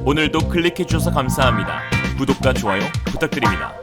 오늘도 클릭해주셔서 감사합니다. 구독과 좋아요 부탁드립니다.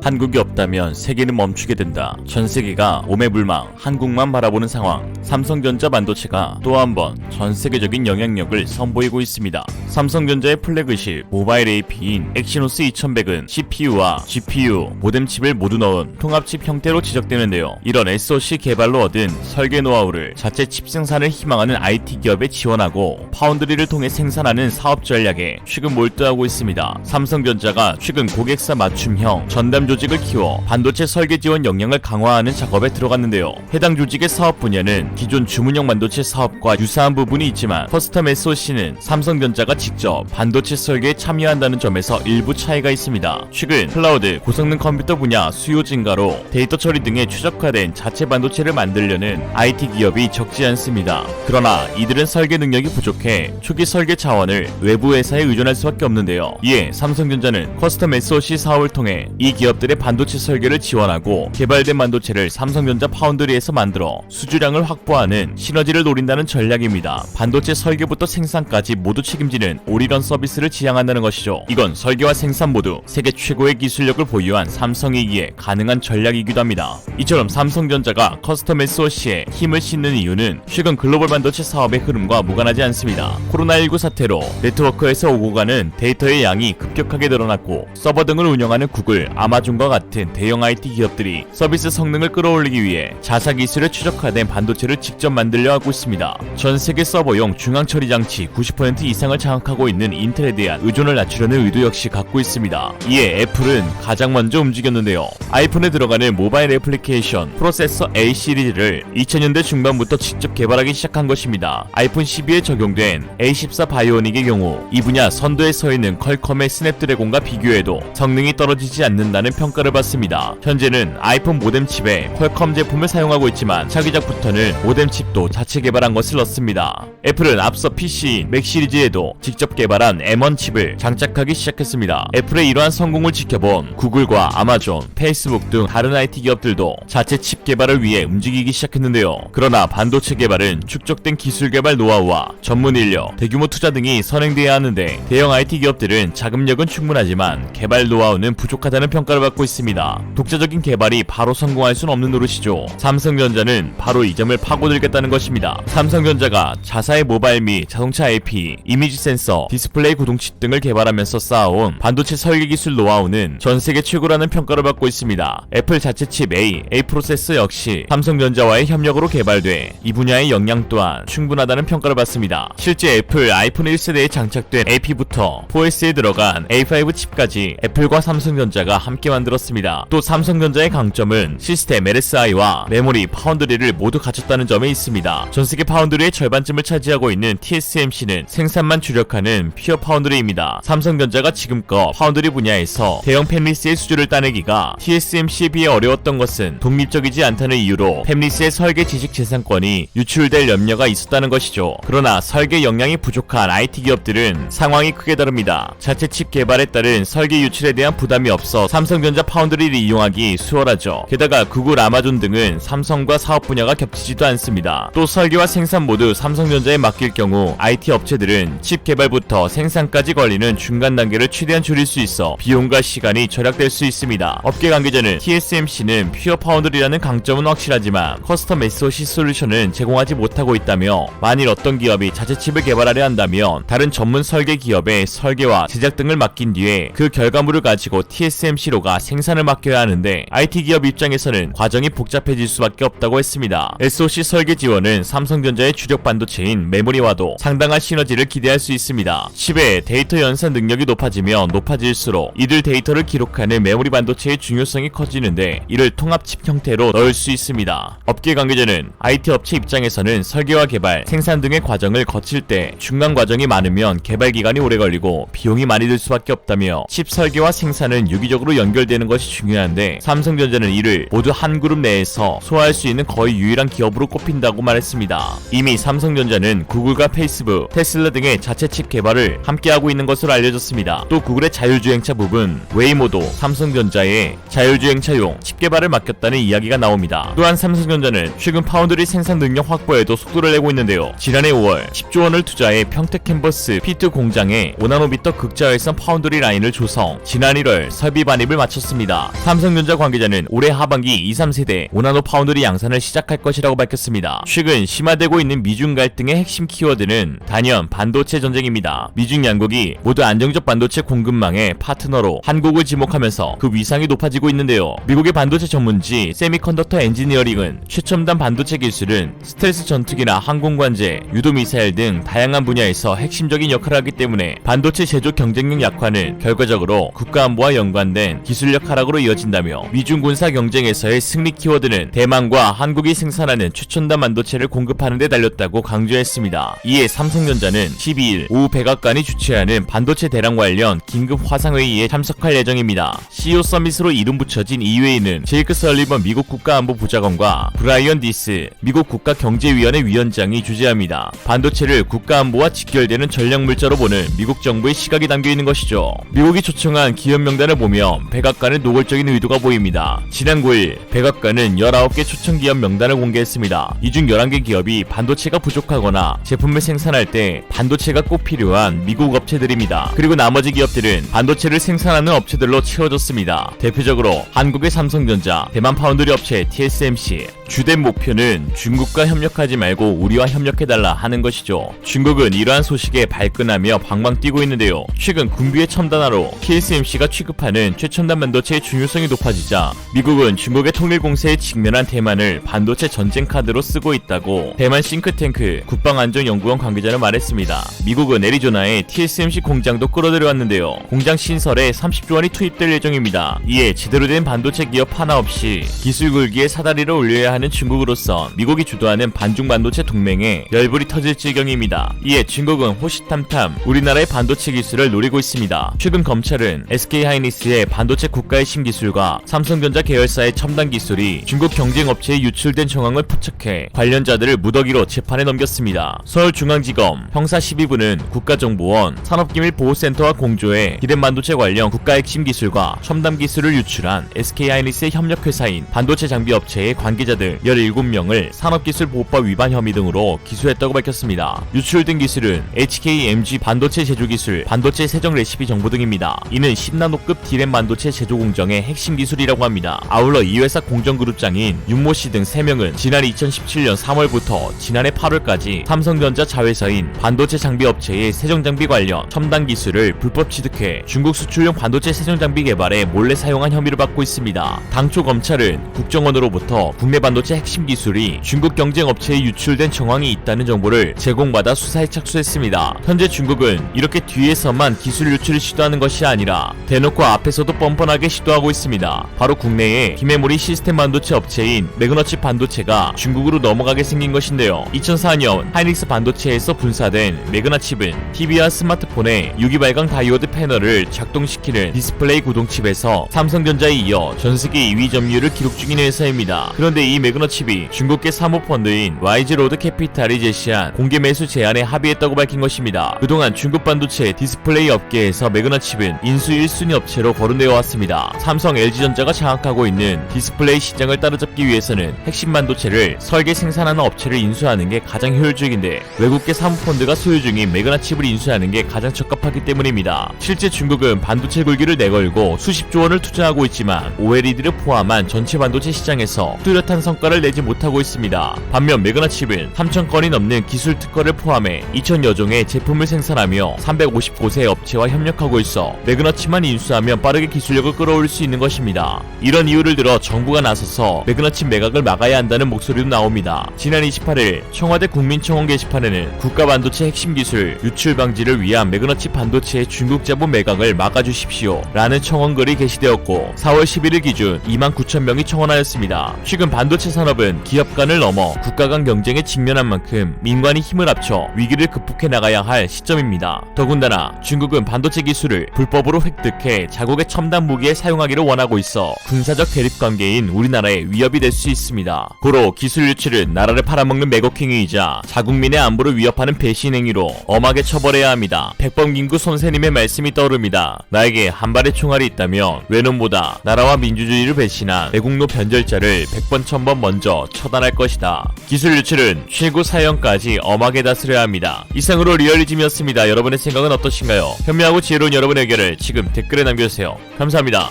한국이 없다면 세계는 멈추게 된다. 전 세계가 오매불망 한국만 바라보는 상황. 삼성전자 반도체가 또 한 번 전 세계적인 영향력을 선보이고 있습니다. 삼성전자의 플래그십 모바일 AP인 엑시노스 2100은 CPU와 GPU, 모뎀칩을 모두 넣은 통합칩 형태로 지적되는데요. 이런 SoC 개발로 얻은 설계 노하우를 자체 칩 생산을 희망하는 IT 기업에 지원하고 파운드리를 통해 생산하는 사업 전략에 최근 몰두하고 있습니다. 삼성전자가 최근 고객사 맞춤형 전담 조직을 키워 반도체 설계 지원 역량을 강화하는 작업에 들어갔는데요. 해당 조직의 사업 분야는 기존 주문형 반도체 사업과 유사한 부분이 있지만 커스텀 SoC는 삼성전자가 직접 반도체 설계에 참여한다는 점에서 일부 차이가 있습니다. 최근 클라우드, 고성능 컴퓨터 분야 수요 증가로 데이터 처리 등에 최적화된 자체 반도체를 만들려는 IT 기업이 적지 않습니다. 그러나 이들은 설계 능력이 부족해 초기 설계 자원을 외부 회사에 의존할 수밖에 없는데요. 이에 삼성전자는 커스텀 SoC 사업을 통해 이 기업들의 반도체 설계를 지원하고 개발된 반도체를 삼성전자 파운드리에서 만들어 수주량을 확보하는 시너지를 노린다는 전략입니다. 반도체 설계부터 생산까지 모두 책임지는 올인원 서비스를 지향한다는 것이죠. 이건 설계와 생산 모두 세계 최고의 기술력을 보유한 삼성이기에 가능한 전략이기도 합니다. 이처럼 삼성전자가 커스텀 SoC에 힘을 싣는 이유는 최근 글로벌 반도체 사업의 흐름과 무관하지 않습니다. 코로나19 사태로 네트워크에서 오고 가는 데이터의 양이 급격하게 늘어났고 서버 등을 운영하는 구글, 아마존과 같은 대형 IT 기업들이 서비스 성능을 끌어올리기 위해 자사 기술에 최적화된 반도체를 직접 만들려 하고 있습니다. 전 세계 서버용 중앙 처리 장치 90% 이상을 장악하고 있는 인텔에 대한 의존을 낮추려는 의도 역시 갖고 있습니다. 이에 애플은 가장 먼저 움직였는데요. 아이폰에 들어가는 모바일 애플리케이션 프로세서 A 시리즈를 2000년대 중반부터 직접 개발하기 시작한 것입니다. 아이폰 12에 적용된 A14 바이오닉의 경우 이 분야 선두에 서 있는 퀄컴의 스냅드래곤과 비교해도 성능이 떨어지지 않는다는 평가를 받습니다. 현재는 아이폰 모뎀칩에 퀄컴 제품을 사용하고 있지만 차기작부터는 모뎀칩도 자체 개발한 것을 넣습니다. 애플은 앞서 PC인 맥 시리즈에도 직접 개발한 M1 칩을 장착하기 시작했습니다. 애플의 이러한 성공을 지켜본 구글과 아마존, 페이스북 등 다른 IT 기업들도 자체 칩 개발을 위해 움직이기 시작했는데요. 그러나 반도체 개발은 축적된 기술 개발 노하우와 전문 인력, 대규모 투자 등이 선행돼야 하는데 대형 IT 기업들은 자금력은 충분하지만 개발 노하우는 부족하다는 평가를 받고 있습니다. 독자적인 개발이 바로 성공할 수는 없는 노릇이죠. 삼성전자는 바로 이 점을 파고들겠다는 것입니다. 삼성전자가 자사의 모바일 및 자동차 AP, 이미지 센서, 디스플레이 구동칩 등을 개발하면서 쌓아온 반도체 설계 기술 노하우는 전 세계 최고라는 평가를 받고 있습니다. 애플 자체 칩 A 프로세서 역시 삼성전자와의 협력으로 개발돼 이 분야의 역량 또한 충분하다는 평가를 받습니다. 실제 애플 아이폰 1세대에 장착된 AP부터 4S에 들어간 A5 칩까지 애플과 삼성전자가 함께 만들었습니다. 또 삼성전자의 강점은 시스템 LSI와 메모리 파운드리를 모두 갖췄다는 점에 있습니다. 전세계 파운드리의 절반쯤을 차지하고 있는 TSMC는 생산만 주력하는 퓨어 파운드리입니다. 삼성전자가 지금껏 파운드리 분야에서 대형 팹리스의 수주를 따내기가 TSMC에 비해 어려웠던 것은 독립적이지 않다는 이유로 팹리스의 설계 지식 재산권이 유출될 염려가 있었다는 것이죠. 그러나 설계 역량이 부족한 IT 기업들은 상황이 크게 다릅니다. 자체 칩 개발에 따른 설계 유출에 대한 부담이 없어 삼성전자 파운드리를 이용하기 수월하죠. 게다가 구글, 아마존 등은 삼성과 사업 분야가 겹치지도 않습니다. 또 설계와 생산 모두 삼성전자에 맡길 경우 IT 업체들은 칩 개발부터 생산까지 걸리는 중간 단계를 최대한 줄일 수 있어 비용과 시간이 절약될 수 있습니다. 업계 관계자는 TSMC는 퓨어 파운드리라는 강점은 확실하지만 커스텀 SoC 솔루션은 제공하지 못하고 있다며 만일 어떤 기업이 자체 칩을 개발하려 한다면 다른 전문 설계 기업에 설계와 제작 등을 맡긴 뒤에 그 결과물을 가지고 TSMC로가 생산을 맡겨야 하는데 IT 기업 입장에서는 과정이 복잡해질 수밖에 없다고 했습니다. SoC 설계 지원은 삼성전자의 주력 반도체인 메모리와도 상당한 시너지를 기대할 수 있습니다. 칩의 데이터 연산 능력이 높아지면 높아질수록 이들 데이터를 기록하는 메모리 반도체의 중요성이 커지는데 이를 통합칩 형태로 넣을 수 있습니다. 업계 관계자는 IT 업체 입장에서는 설계와 개발, 생산 등의 과정을 거칠 때 중간 과정이 많으면 개발 기간이 오래 걸리고 비용이 많이 들 수밖에 없다며 칩 설계와 생산은 유기적으로 연결되는 것이 중요한데 삼성전자는 이를 모두 한 그룹 내에서 소화할 수 있는 거의 유일한 기업으로 꼽힌다고 말했습니다. 이미 삼성전자는 구글과 페이스북, 테슬라 등의 자체 칩 개발을 함께하고 있는 것으로 알려졌습니다. 또 구글의 자율주행차 부분 웨이모도 삼성전자에 자율주행차용 칩 개발을 맡겼다는 이야기가 나옵니다. 또한 삼성전자는 최근 파운드리 생산 능력 확보에도 속도를 내고 있는데요. 지난해 5월 10조 원을 투자해 평택 캔버스 P2 공장에 5나노미터 극자외선 파운드리 라인을 조성, 지난 1월 설비 반입을 마쳤습니다. 삼성전자 관계자는 올해 하반기 2, 3세대 5나노 파운드리 양산을 시작할 것이라고 밝혔습니다. 최근 심화되고 있는 미중 갈등의 핵심 키워드는 단연 반도체 전쟁입니다. 미중 양국이 모두 안정적 반도체 공급망의 파트너로 한국을 지목하면서 그 위상이 높아지고 있는데요. 미국의 반도체 전문지 세미컨덕터 엔지니어링은 최첨단 반도체 기술은 스텔스 전투기나 항공관제, 유도미사일 등 다양한 분야에서 핵심적인 역할을 하기 때문에 반도체 제조 경쟁력 약화는 결과적으로 국가안보와 연관된 기술력 하락으로 이어진다며 미중 군사 경쟁에서의 승리 키워드는 대만과 한국이 생산하는 최첨단 반도체를 공급하는 데 달렸다고 강조했습니다. 이에 삼성전자는 12일 오후 백악관이 주최하는 반도체 대량 관련 긴급 화상회의에 참석할 예정입니다. CEO 서밋으로 이름 붙여진 이 회의는 제이크 설리번 미국 국가안보보좌관과 브라이언 디스 미국 국가경제위원회 위원장이 주재합니다. 반도체를 국가안보와 직결되는 전략물자로 보는 미국 정부의 시각이 담겨있는 것이죠. 미국이 초청한 기업 명단을 보면 백악관의 노골적인 의도가 보입니다. 지난 9일 백악관은 19개 초청 기업 명단을 공개했습니다. 이 중 11개 기업이 반도체가 부족하거나 제품을 생산할 때 반도체가 꼭 필요한 미국 업체들입니다. 그리고 나머지 기업들은 반도체를 생산하는 업체들로 채워졌습니다. 대표적으로 한국의 삼성전자, 대만 파운드리 업체 TSMC. 주된 목표는 중국과 협력하지 말고 우리와 협력해달라 하는 것이죠. 중국은 이러한 소식에 발끈하며 방방 뛰고 있는데요. 최근 군비의 첨단화로 TSMC가 취급하는 최첨단 반도체의 중요성이 높아지자 미국은 중국의 통일 공세에 직면한 대만을 반도체 전쟁 카드로 쓰고 있다고 대만 싱크탱크 국방안전연구원 관계자는 말했습니다. 미국은 애리조나에 TSMC 공장도 끌어들여왔는데요. 공장 신설에 30조 원이 투입될 예정입니다. 이에 제대로 된 반도체 기업 하나 없이 기술 굴기에 사다리를 올려야 하는 중국으로서 미국이 주도하는 반중 반도체 동맹에 열불이 터질 지경입니다. 이에 중국은 호시탐탐 우리나라의 반도체 기술을 노리고 있습니다. 최근 검찰은 SK하이닉스의 반도체 국가의 신기술과 삼성전자 계열사의 첨단 기술이 중국 경쟁업체에 유출된 정황을 포착해 관련자들을 무더기로 재판에 넘겼습니다. 서울중앙지검 형사 12부는 국가정보원 산업기밀보호센터와 공조해 기대 반도체 관련 국가 핵심 기술과 첨단 기술을 유출한 SK하이닉스의 협력회사인 반도체 장비업체의 관계자들 17명을 산업기술보호법 위반 혐의 등으로 기소했다고 밝혔습니다. 유출된 기술은 HKMG 반도체 제조기술, 반도체 세정 레시피 정보 등입니다. 이는 10나노급 D램 반도체 제조 공정의 핵심 기술이라고 합니다. 아울러 이 회사 공정그룹장인 윤모씨 등 3명은 지난 2017년 3월부터 지난해 8월까지 삼성전자 자회사인 반도체 장비업체의 세정장비 관련 첨단 기술을 불법 취득해 중국 수출용 반도체 세정장비 개발에 몰래 사용한 혐의를 받고 있습니다. 당초 검찰은 국정원으로부터 국내 반도체 핵심 기술이 중국 경쟁업체에 유출된 정황이 있다는 정보를 제공받아 수사에 착수했습니다. 현재 중국은 이렇게 뒤에서만 기술 유출을 시도하는 것이 아니라 대놓고 앞에서도 뻔뻔하게 시도하고 있습니다. 바로 국내에 비메모리 시스템 반도체 업체인 매그너칩 반도체가 중국으로 넘어가게 생긴 것인데요. 2004년 하이닉스 반도체에서 분사된 매그너칩은 TV와 스마트폰에 유기발광 다이오드 패널을 작동시키는 디스플레이 구동칩에서 삼성전자에 이어 전세계 2위 점유율을 기록 중인 회사입니다. 그런데 이 매그너칩이 중국계 사모펀드인 YG로드 캐피탈이 제시한 공개 매수 제안에 합의했다고 밝힌 것입니다. 그동안 중국 반도체 디스플레이 업계에서 매그너칩은 인수 1순위 업체로 거론되어 왔습니다. 삼성, LG전자가 장악하고 있는 디스플레이 시장을 따라잡기 위해서는 핵심 반도체를 설계 생산하는 업체를 인수하는 게 가장 효율적인데 외국계 사모펀드가 소유 중인 매그너칩을 인수하는 게 가장 적합하기 때문입니다. 실제 중국은 반도체 굴기를 내걸고 수십조 원을 투자하고 있지만 OLED를 포함한 전체 반도체 시장에서 뚜렷한 성과를 내지 못하고 있습니다. 반면 매그너칩은 3,000건이 넘는 기술 특허를 포함해 2,000여 종의 제품을 생산하며 350곳의 업체와 협력하고 있어 매그너칩만 인수하면 빠르게 기술력을 끌어올릴 수 있는 것입니다. 이런 이유를 들어 정부가 나서서 매그너칩 매각을 막아야 한다는 목소리도 나옵니다. 지난 28일 청와대 국민청원 게시판에는 국가 반도체 핵심 기술 유출 방지를 위한 매그너칩 반도체의 중국 자본 매각을 막아주십시오 라는 청원글이 게시되었고 4월 11일 기준 29,000명이 청원하였습니다. 최근 반도체 산업은 기업 간을 넘어 국가 간 경쟁에 직면한 만큼 민관이 힘을 합쳐 위기를 극복해 나가야 할 시점입니다. 더군다나 중국은 반도체 기술을 불법으로 획득해 자국의 첨단 무기에 사용하기를 원하고 있어 군사적 대립관계인 우리나라에 위협이 될 수 있습니다. 고로 기술 유출은 나라를 팔아먹는 매국행위이자 자국민의 안보를 위협하는 배신 행위로 엄하게 처벌해야 합니다. 백범김구 선생님의 말씀이 떠오릅니다. 나에게 한 발의 총알이 있다면 외놈보다 나라와 민주주의를 배신한 매국노 변절자를 100번 1000번 먼저 처단할 것이다. 기술 유출은 최고 사형까지 엄하게 다스려야 합니다. 이상으로 리얼리즘이었습니다. 여러분의 생각은 어떠신가요? 현명하고 지혜로운 여러분의 의견을 지금 댓글에 남겨주세요. 감사합니다.